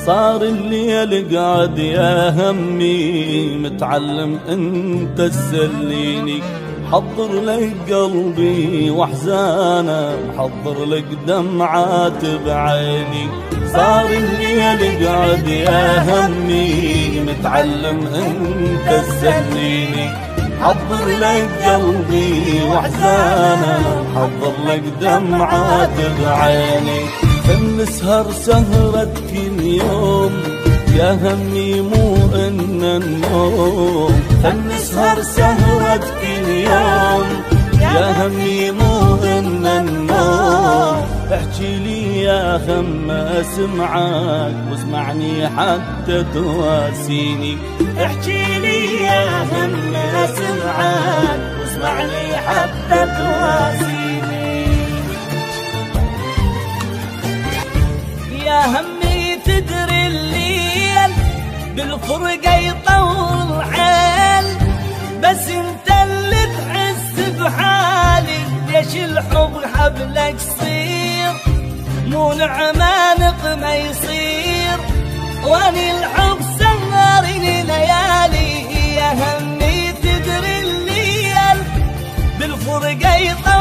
صار الليل قعد يا همي متعلم انت تسليني، حضر لك قلبي واحزانه، محضر لك دمعات بعيني. صار الليل قعد يا همي متعلم انت تسليني، حضر لك قلبي واحزانه، محضر لك دمعات بعيني. فنسهر سهرة كل يوم يا همي مو إن النوم، فنسهر سهرة كل يوم يا همي مو إن النوم. احكي لي يا هم اسمعك واسمعني حتى تواسيني، احكي لي يا هم اسمعك واسمعني حتى تواسيني. يا همي تدري الليل بالفرقة يطول عيل، بس انت اللي تحس بحالي، ليش الحب حبلك صير مو نعمانق ما يصير، واني الحب سهرني ليالي. يا همي تدري الليل بالفرقة يطول